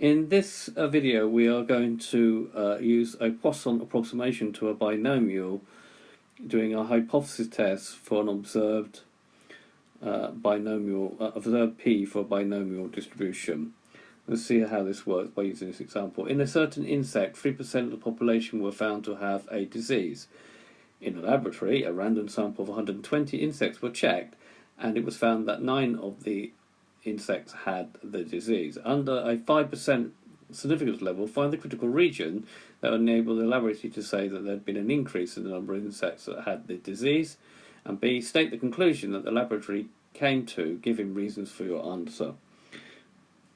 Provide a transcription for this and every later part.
In this video we are going to use a Poisson approximation to a binomial, doing a hypothesis test for an observed observed P for a binomial distribution. Let's see how this works by using this example. In a certain insect, 3% of the population were found to have a disease. In a laboratory, a random sample of 120 insects were checked, and it was found that 9 of the insects had the disease. Under a 5% significance level, find the critical region that would enable the laboratory to say that there had been an increase in the number of insects that had the disease, and B, state the conclusion that the laboratory came to, giving reasons for your answer.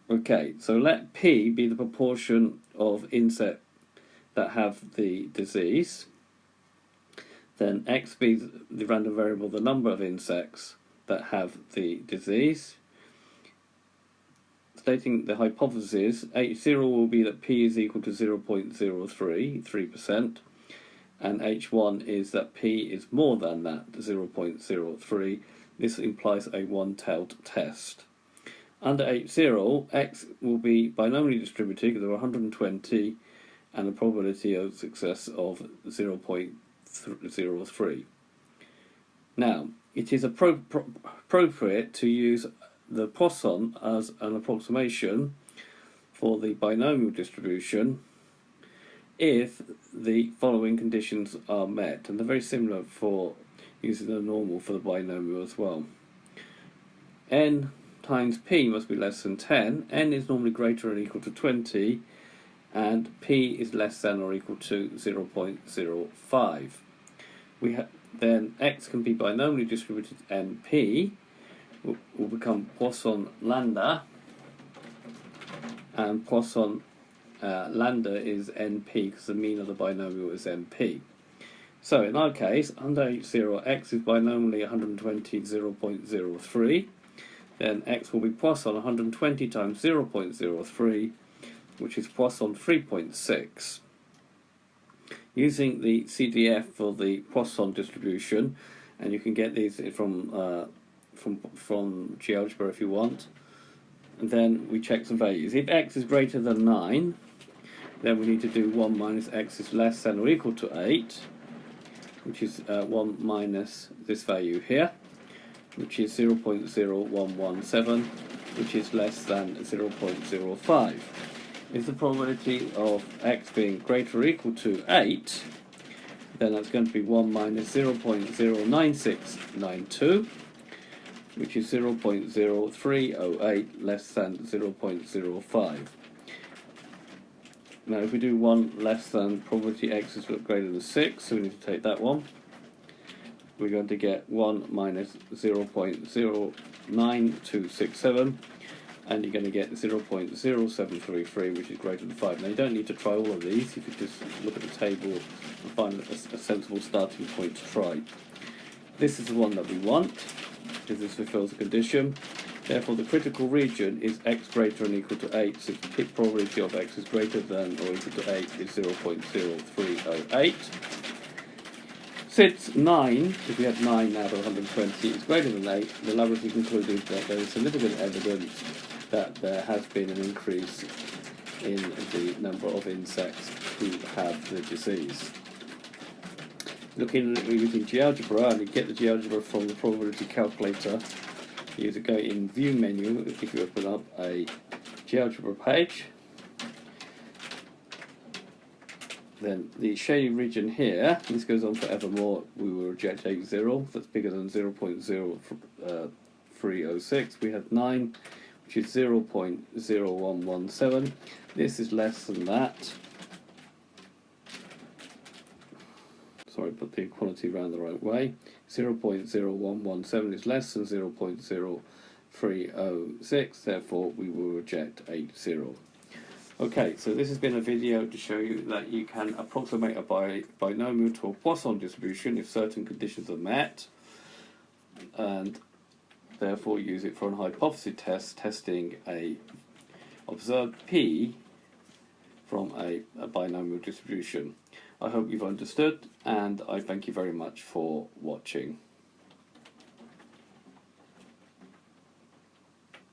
Okay, so let P be the proportion of insects that have the disease, then X be the random variable, the number of insects that have the disease. Stating the hypothesis, H0 will be that P is equal to 0.03, 3%, and H1 is that P is more than that, 0.03. This implies a one-tailed test. Under H0, X will be binomially distributed because there are 120 and a probability of success of 0.03. Now, it is appropriate to use the Poisson as an approximation for the binomial distribution if the following conditions are met, and they're very similar for using the normal for the binomial as well. N times P must be less than 10, N is normally greater or equal to 20, and P is less than or equal to 0.05. Then X can be binomially distributed NP, will become Poisson lambda, and Poisson lambda is NP because the mean of the binomial is NP. So in our case, under H0, X is binomially 120, 0.03. Then X will be Poisson 120 times 0.03, which is Poisson 3.6. Using the CDF for the Poisson distribution, and you can get these from GeoGebra if you want, and then we check some values. If X is greater than 9, then we need to do 1 minus X is less than or equal to 8, which is 1 minus this value here, which is 0.0117, which is less than 0.05. If the probability of X being greater or equal to 8, then that's going to be 1 minus 0.09692, which is 0.0308, less than 0.05. Now if we do 1 less than, probability X is greater than 6, so we need to take that one. We're going to get 1 minus 0.09267, and you're going to get 0.0733, which is greater than 5. Now you don't need to try all of these, you could just look at the table and find a sensible starting point to try. This is the one that we want, because this fulfills the condition. Therefore the critical region is X greater than or equal to 8, so the probability of X is greater than or equal to 8 is 0.0308. Since 9, if we have 9 out of 120, is greater than 8, the laboratory concluded that there is significant evidence that there has been an increase in the number of insects who have the disease. Looking at using GeoGebra, and you get the GeoGebra from the probability calculator, you go in View menu if you open up a GeoGebra page. Then the shaded region here, this goes on forevermore, we will reject H0, that's bigger than 0.0306. We have 9, which is 0.0117. This is less than that. Sorry, put the equality around the right way. 0.0117 is less than 0.0306, therefore we will reject H0. Okay, so this has been a video to show you that you can approximate a binomial to a Poisson distribution if certain conditions are met, and therefore use it for a hypothesis test testing a observed P from a binomial distribution. I hope you've understood, and I thank you very much for watching.